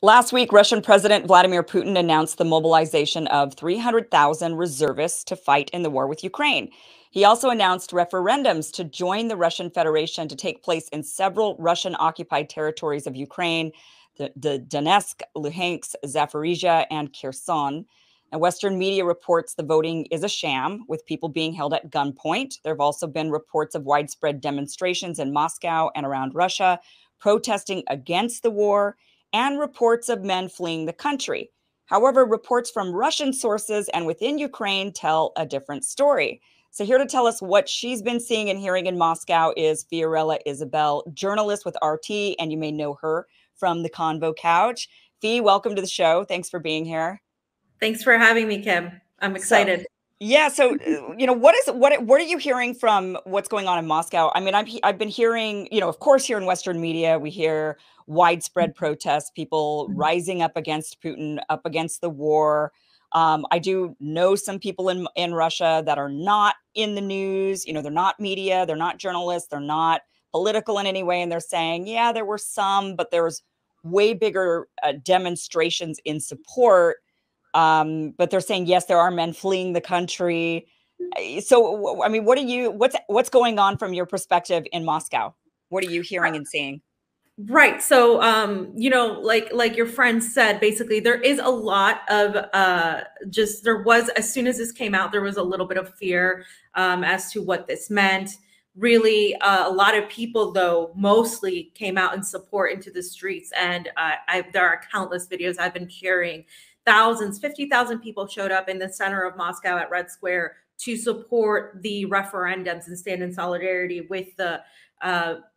Last week, Russian President Vladimir Putin announced the mobilization of 300,000 reservists to fight in the war with Ukraine. He also announced referendums to join the Russian Federation to take place in several Russian-occupied territories of Ukraine, the Donetsk, Luhansk, Zaporizhia, and Kherson. And Western media reports the voting is a sham, with people being held at gunpoint. There have also been reports of widespread demonstrations in Moscow and around Russia, protesting against the war, and reports of men fleeing the country. However, reports from Russian sources and within Ukraine tell a different story. So here to tell us what she's been seeing and hearing in Moscow is Fiorella Isabel, journalist with RT, and you may know her from the Convo Couch. Fee, welcome to the show. Thanks for being here. Thanks for having me, Kim. I'm excited. What are you hearing from what's going on in Moscow? I mean, I've been hearing, of course, here in Western media, we hear widespread protests, people rising up against Putin, up against the war. I do know some people in Russia that are not in the news. They're not media, they're not journalists, they're not political in any way, and they're saying, yeah, there were some, but there was way bigger demonstrations in support. But they're saying, yes, there are men fleeing the country. So, I mean, what's going on from your perspective in Moscow? What are you hearing and seeing? Right. So, like your friend said, basically there is a lot of there was, as soon as this came out, there was a little bit of fear as to what this meant. Really, a lot of people, though, mostly came out in support into the streets. And there are countless videos I've been sharing. 50,000 people showed up in the center of Moscow at Red Square to support the referendums and stand in solidarity with the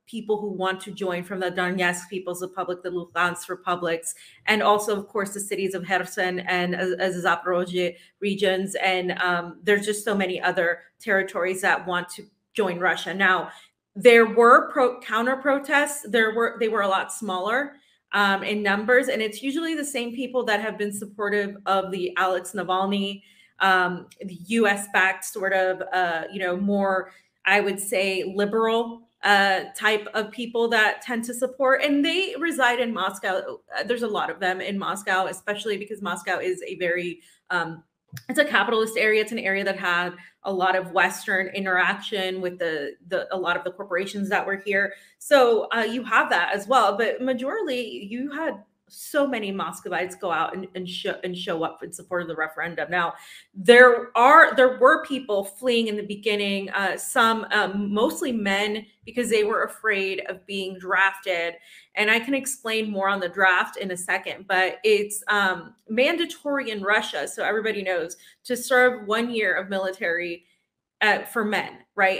people who want to join from the Donetsk People's Republic, the Luhansk republics, and also, of course, the cities of Kherson and Zaporizhia regions. And there's just so many other territories that want to join Russia. Now, there were counter protests. They were a lot smaller in numbers, and it's usually the same people that have been supportive of the Alex Navalny, the U.S.-backed sort of, more, I would say, liberal type of people that tend to support, and they reside in Moscow. There's a lot of them in Moscow, especially because Moscow is a very it's a capitalist area. It's an area that had a lot of Western interaction with a lot of the corporations that were here. So you have that as well. But majorly, you had so many Moscovites go out and show up in support of the referendum. Now, there were people fleeing in the beginning, some mostly men, because they were afraid of being drafted. And I can explain more on the draft in a second, but it's mandatory in Russia, so everybody knows, to serve 1 year of military for men, right?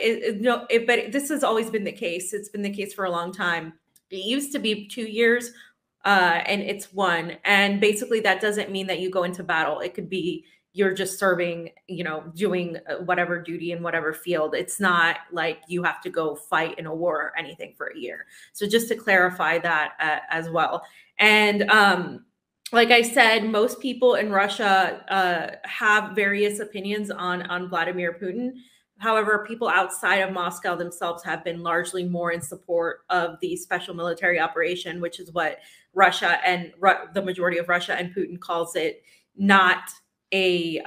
But this has always been the case. It's been the case for a long time. It used to be 2 years. And it's 1. And basically that doesn't mean that you go into battle. It could be you're just serving, doing whatever duty in whatever field. It's not like you have to go fight in a war or anything for a year. So just to clarify that as well. And like I said, most people in Russia have various opinions on Vladimir Putin. However, people outside of Moscow themselves have been largely more in support of the special military operation, which is what Russia and the majority of Russia and Putin calls it, not a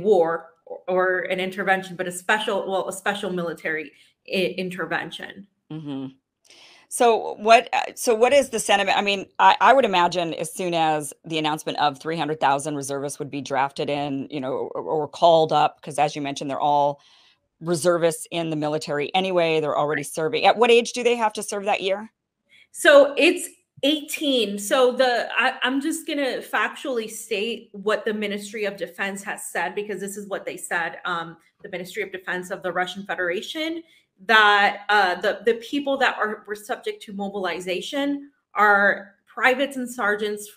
war or an intervention, but a special military intervention. Mm-hmm. So what is the sentiment? I mean, I would imagine as soon as the announcement of 300,000 reservists would be drafted in, or called up, because as you mentioned, they're all reservists in the military anyway. They're already serving. At what age do they have to serve that year? So it's 18. So I'm just going to factually state what the Ministry of Defense has said, because this is what they said. The Ministry of Defense of the Russian Federation, that the people that were subject to mobilization are privates and sergeants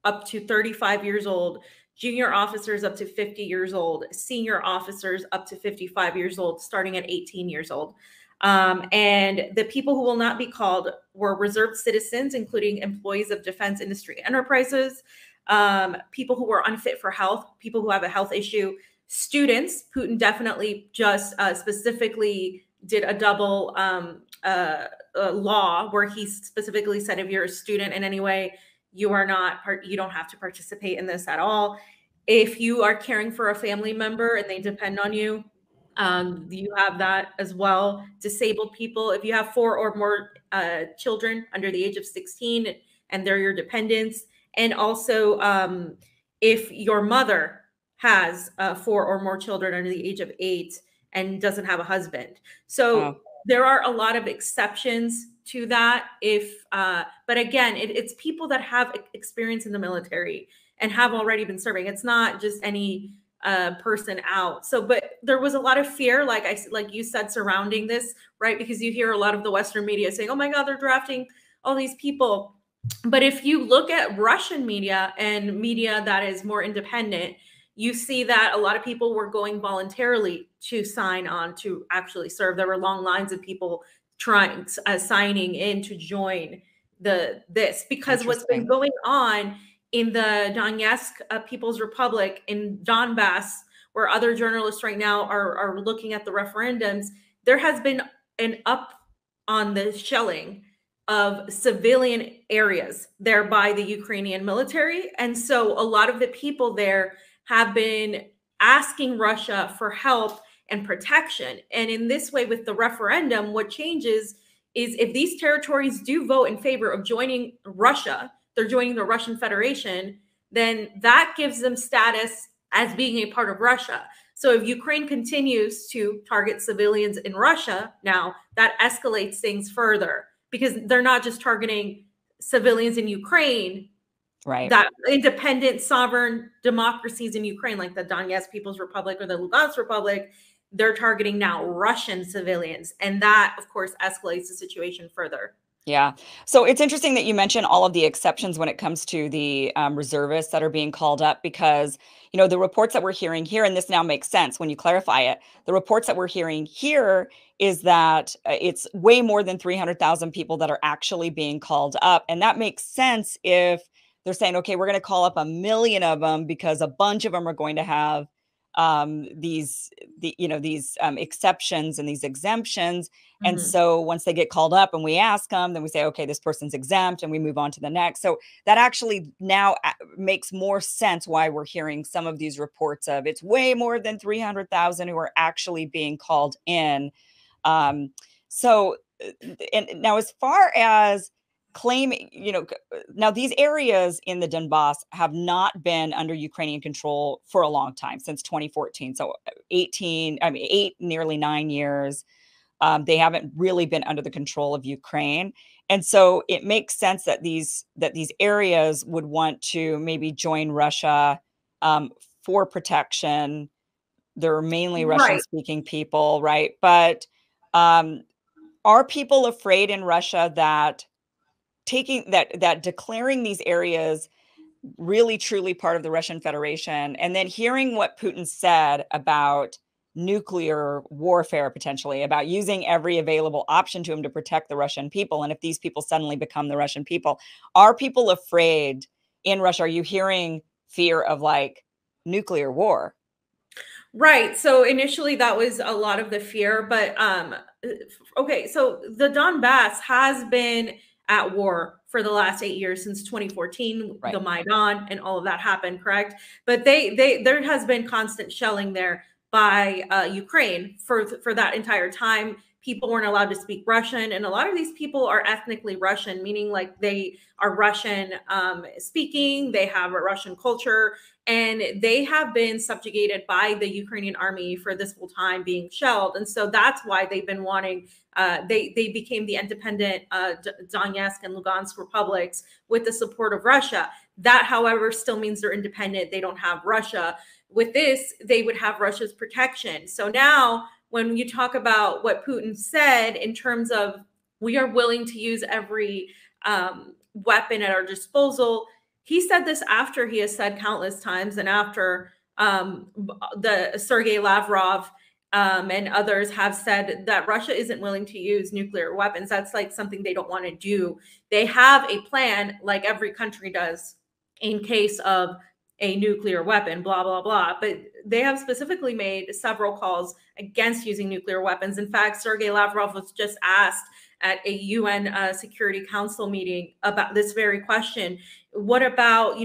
up to 35 years old, junior officers up to 50 years old, senior officers up to 55 years old, starting at 18 years old. And the people who will not be called were reserved citizens, including employees of defense industry enterprises, people who were unfit for health, people who have a health issue, students. Putin definitely just specifically did a double law where he specifically said, if you're a student in any way, you are not you don't have to participate in this at all. If you are caring for a family member and they depend on you, you have that as well. Disabled people, if you have 4 or more children under the age of 16 and they're your dependents, and also if your mother has 4 or more children under the age of 8 and doesn't have a husband. So there are a lot of exceptions to that. But again, it's people that have experience in the military and have already been serving. It's not just any person out. So, but there was a lot of fear, like you said, surrounding this, right? Because you hear a lot of the Western media saying, "Oh my God, they're drafting all these people." But if you look at Russian media and media that is more independent, you see that a lot of people were going voluntarily to sign on to actually serve. There were long lines of people signing in to join this, because what's been going on in the Donetsk People's Republic, in Donbass, where other journalists right now are looking at the referendums, there has been an up on the shelling of civilian areas there by the Ukrainian military. And so a lot of the people there have been asking Russia for help and protection. And in this way, with the referendum, what changes is if these territories do vote in favor of joining Russia, they're joining the Russian Federation, then that gives them status as being a part of Russia. So if Ukraine continues to target civilians in Russia, now that escalates things further, because they're not just targeting civilians in Ukraine, right? That independent sovereign democracies in Ukraine, like the Donetsk People's Republic or the Lugansk Republic, they're targeting now Russian civilians. And that, of course, escalates the situation further. Yeah. So it's interesting that you mention all of the exceptions when it comes to the reservists that are being called up, because, you know, the reports that we're hearing here, and this now makes sense when you clarify it, the reports that we're hearing here is that it's way more than 300,000 people that are actually being called up. And that makes sense if they're saying, okay, we're going to call up 1 million of them because a bunch of them are going to have these exceptions and these exemptions. And so once they get called up and we ask them, then we say, okay, this person's exempt, and we move on to the next. So that actually now makes more sense why we're hearing some of these reports of it's way more than 300,000 who are actually being called in. And now as far as claiming, now these areas in the Donbass have not been under Ukrainian control for a long time, since 2014. So 8, nearly 9 years. They haven't really been under the control of Ukraine. And so it makes sense that these areas would want to maybe join Russia for protection. They're mainly Russian-speaking people, right? But are people afraid in Russia that declaring these areas really truly part of the Russian Federation, and then hearing what Putin said about nuclear warfare, potentially about using every available option to him to protect the Russian people, and if these people suddenly become the Russian people, are people afraid in Russia? Are you hearing fear of like nuclear war? Right. So initially that was a lot of the fear, but okay, so the Donbass has been at war for the last 8 years, since 2014, right. The Maidan and all of that happened, correct? But there has been constant shelling there by Ukraine for that entire time. People weren't allowed to speak Russian, and a lot of these people are ethnically Russian, meaning like they are Russian speaking, they have a Russian culture, and they have been subjugated by the Ukrainian army for this whole time, being shelled. And so that's why they've been wanting, they became the independent Donetsk and Lugansk republics with the support of Russia. That, however, still means they're independent. They don't have Russia. With this, they would have Russia's protection. So now when you talk about what Putin said in terms of we are willing to use every weapon at our disposal, he said this after he has said countless times, and after the Sergei Lavrov and others have said that Russia isn't willing to use nuclear weapons. That's like something they don't want to do. They have a plan, like every country does, in case of a nuclear weapon, blah, blah, blah. But they have specifically made several calls against using nuclear weapons. In fact, Sergei Lavrov was just asked at a UN Security Council meeting about this very question. What about,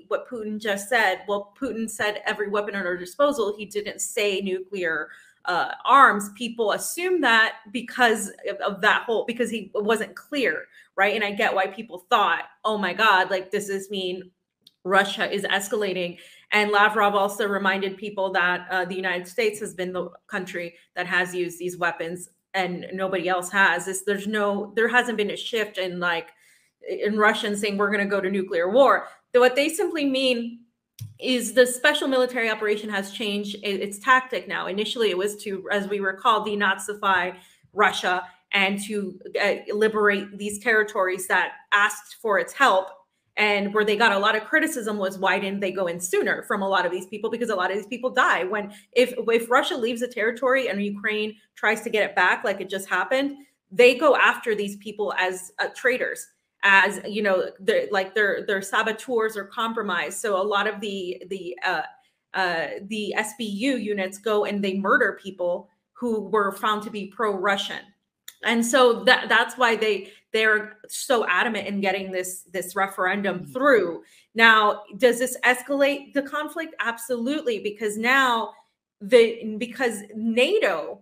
what Putin just said? Well, Putin said every weapon at our disposal. He didn't say nuclear arms. People assume that because of that because he wasn't clear, right? And I get why people thought, oh my God, like does this mean Russia is escalating? And Lavrov also reminded people that the United States has been the country that has used these weapons and nobody else has. There hasn't been a shift in Russians saying we're going to go to nuclear war. What they simply mean is the special military operation has changed its tactic now. Initially, it was to, as we recall, denazify Russia and to liberate these territories that asked for its help. And where they got a lot of criticism was, why didn't they go in sooner from a lot of these people? Because a lot of these people die. If Russia leaves a territory and Ukraine tries to get it back, like it just happened, they go after these people as traitors, as they're saboteurs or compromised. So a lot of the SBU units go and they murder people who were found to be pro-Russian. And so that's why they're so adamant in getting this referendum through. Now, does this escalate the conflict? Absolutely, because now because NATO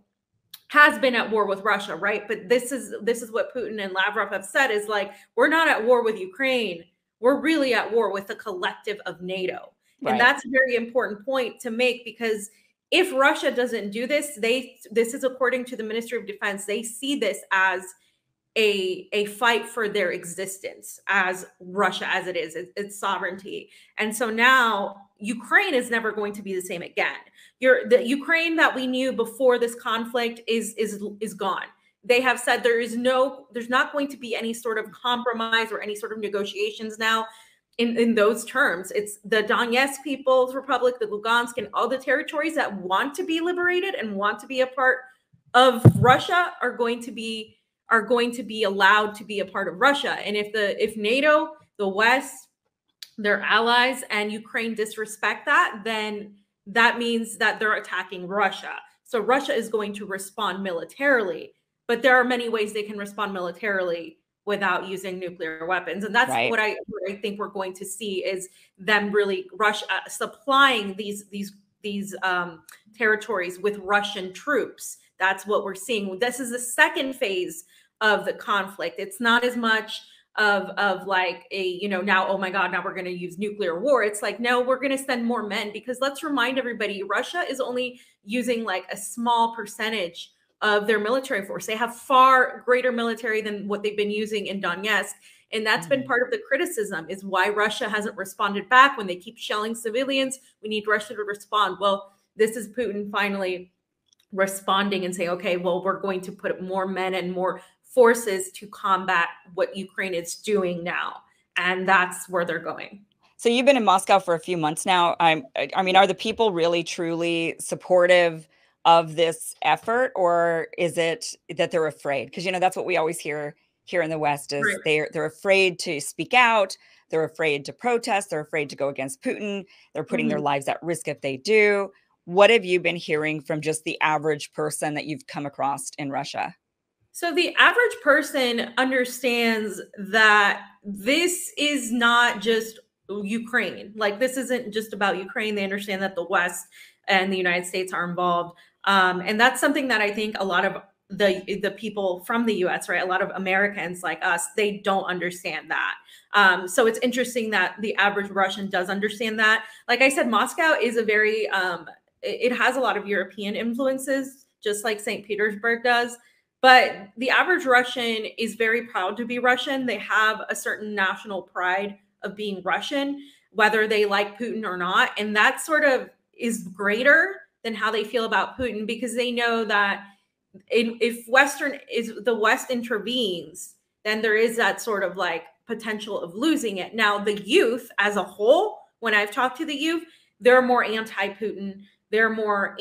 has been at war with Russia, right? But this is what Putin and Lavrov have said is like, we're not at war with Ukraine. We're really at war with the collective of NATO. Right. And that's a very important point to make, because if Russia doesn't do this, this is according to the Ministry of Defense, they see this as a fight for their existence as Russia, as it is, its sovereignty. And so now Ukraine is never going to be the same again. The Ukraine that we knew before this conflict is gone. They have said there's not going to be any sort of compromise or any sort of negotiations now in those terms. It's the Donetsk People's Republic, the Lugansk, and all the territories that want to be liberated and want to be a part of Russia are going to be allowed to be a part of Russia. And if NATO, the West, their allies, and Ukraine disrespect that, then that means that they're attacking Russia. So Russia is going to respond militarily, but there are many ways they can respond militarily without using nuclear weapons. And that's right. what I think we're going to see is them really supplying these territories with Russian troops. That's what we're seeing. This is the second phase of the conflict. It's not as much of like now, oh my God, now we're going to use nuclear war. It's like, no, we're going to send more men, because let's remind everybody, Russia is only using like a small percentage of their military force. They have far greater military than what they've been using in Donetsk. And that's been part of the criticism, is why Russia hasn't responded back when they keep shelling civilians. We need Russia to respond. Well, this is Putin finally responding and saying, okay, well, we're going to put more men and more forces to combat what Ukraine is doing now. And that's where they're going. So you've been in Moscow for a few months now. I mean, are the people really truly supportive of this effort, or is it that they're afraid? Because, that's what we always hear here in the West is right. They're afraid to speak out. They're afraid to protest. They're afraid to go against Putin. They're putting their lives at risk if they do. What have you been hearing from just the average person that you've come across in Russia? So the average person understands that this is not just Ukraine. Like, this isn't just about Ukraine. They understand that the West and the United States are involved. And that's something that I think a lot of the people from the US, right? A lot of Americans like us, they don't understand that. So it's interesting that the average Russian does understand that. Like I said, Moscow is a very, it has a lot of European influences, just like St. Petersburg does. But the average Russian is very proud to be Russian. They have a certain national pride of being Russian, whether they like Putin or not. And that sort of is greater than how they feel about Putin, because they know that if the West intervenes, then there is that sort of like potential of losing it. Now, the youth as a whole, when I've talked to the youth, they're more anti-Putin. They're more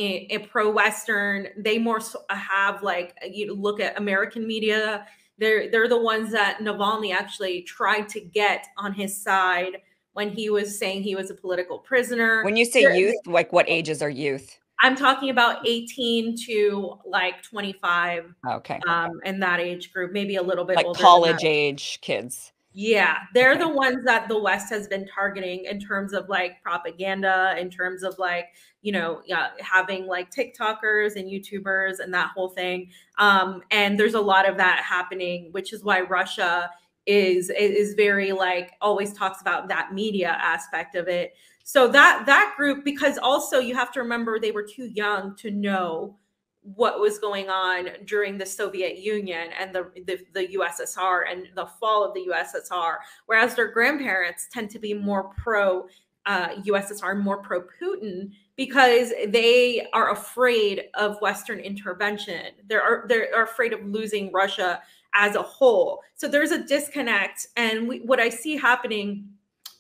pro-Western. They more have like, look at American media. They're the ones that Navalny actually tried to get on his side when he was saying he was a political prisoner. When you say youth, like what ages are youth? I'm talking about 18 to like 25. Okay. And that age group, maybe a little bit like older, college age kids. Yeah, they're the Okay. ones that the West has been targeting in terms of like propaganda, in terms of like, yeah, having like TikTokers and YouTubers and that whole thing. And there's a lot of that happening, which is why Russia is very like always talks about that media aspect of it. So that group, because also you have to remember they were too young to know what was going on during the Soviet Union and the USSR and the fall of the USSR, whereas their grandparents tend to be more pro USSR, more pro Putin, because they are afraid of Western intervention. They're afraid of losing Russia as a whole. So there's a disconnect, and what I see happening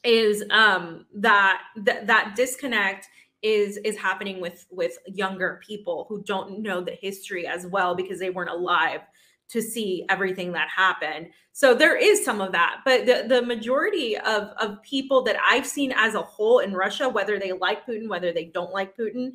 is that disconnect is happening with younger people who don't know the history as well because they weren't alive to see everything that happened. So there is some of that, but the majority of people that I've seen as a whole in Russia, whether they like Putin, whether they don't like Putin,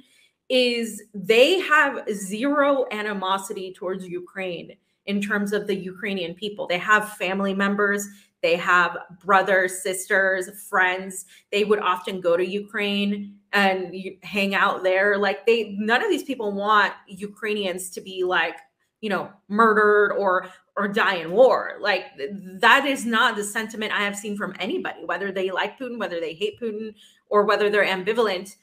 is they have zero animosity towards Ukraine in terms of the Ukrainian people. They have family members, they have brothers, sisters, friends. They would often go to Ukraine and hang out there. Like none of these people want Ukrainians to be like, murdered or die in war. Like that is not the sentiment I have seen from anybody, whether they like Putin, whether they hate Putin, or whether they're ambivalent.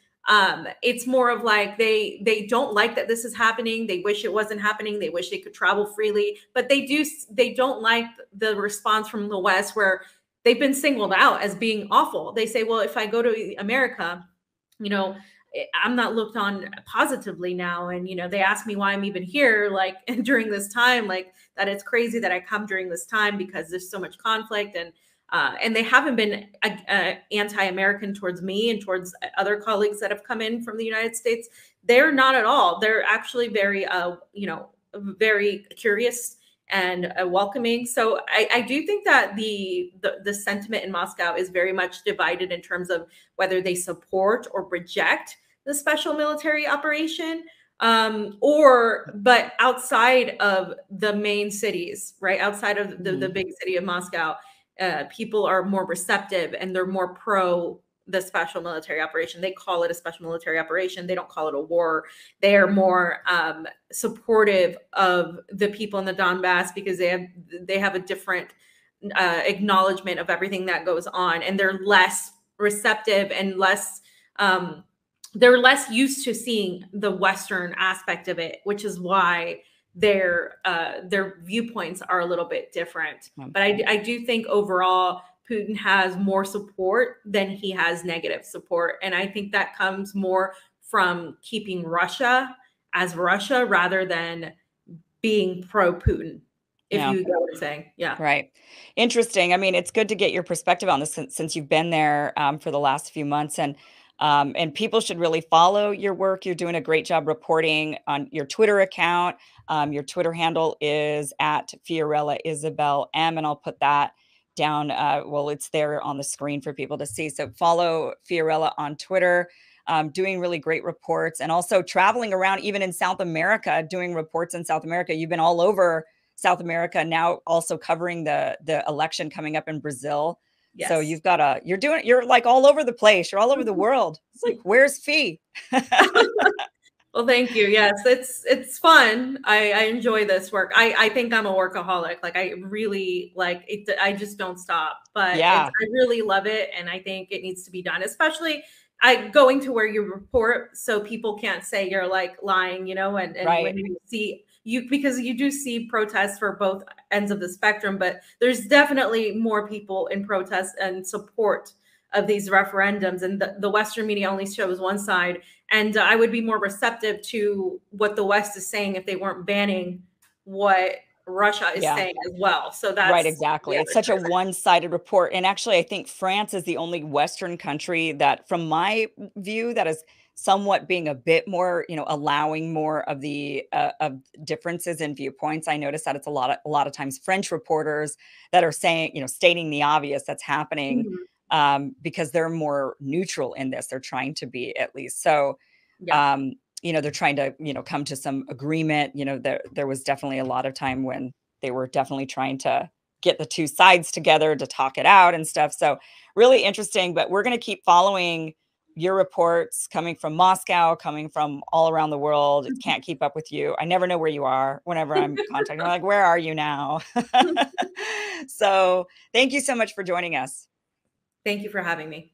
It's more of like they don't like that this is happening. They wish it wasn't happening. They wish they could travel freely, but they don't like the response from the West where they've been singled out as being awful. They say, well, if I go to America, I'm not looked on positively now. And, they ask me why I'm even here, like during this time, like that it's crazy that I come during this time because there's so much conflict. And they haven't been anti-American towards me and towards other colleagues that have come in from the United States. They're not at all. They're actually very, very curious and welcoming. So I do think that the sentiment in Moscow is very much divided in terms of whether they support or reject the special military operation, but outside of the main cities, right? Outside of the big city of Moscow, people are more receptive and they're more pro the special military operation. They call it a special military operation. They don't call it a war. They are more supportive of the people in the Donbass because they have a different acknowledgement of everything that goes on, and they're less receptive and less they're less used to seeing the Western aspect of it, which is why their viewpoints are a little bit different. But I do think overall Putin has more support than he has negative support, and I think that comes more from keeping Russia as Russia rather than being pro Putin. If you know what I'm saying. Yeah. Right. Interesting. I mean, it's good to get your perspective on this since you've been there for the last few months, and people should really follow your work. You're doing a great job reporting on your Twitter account. Your Twitter handle is at Fiorella Isabel M, and I'll put that down. Well, it's there on the screen for people to see. So follow Fiorella on Twitter. Doing really great reports, and also traveling around even in South America, doing reports in South America. You've been all over South America, now also covering the election coming up in Brazil. Yes. So you're like all over the place. You're all over the world. It's like, where's Fee? Well, thank you. Yes, it's fun. I enjoy this work. I think I'm a workaholic. Like I really like it. I just don't stop. But I really love it, and I think it needs to be done. Especially going to where you report, so people can't say you're like lying, and right. When you see because you do see protests for both ends of the spectrum, but there's definitely more people in protest and support of these referendums, and the Western media only shows one side. And I would be more receptive to what the West is saying if they weren't banning what Russia is saying as well. So that's right. Exactly. It's such a one-sided report. And actually, I think France is the only Western country that, from my view, that is somewhat being a bit more, allowing more of the of differences in viewpoints. I notice that it's a lot of times French reporters that are saying, stating the obvious that's happening. Mm-hmm. Because they're more neutral in this. They're trying to be, at least. So, they're trying to, come to some agreement. There was definitely a lot of time when they were definitely trying to get the two sides together to talk it out and stuff. So really interesting, but we're going to keep following your reports coming from Moscow, coming from all around the world. Can't keep up with you. I never know where you are whenever I'm contacting. I'm like, where are you now? So thank you so much for joining us. Thank you for having me.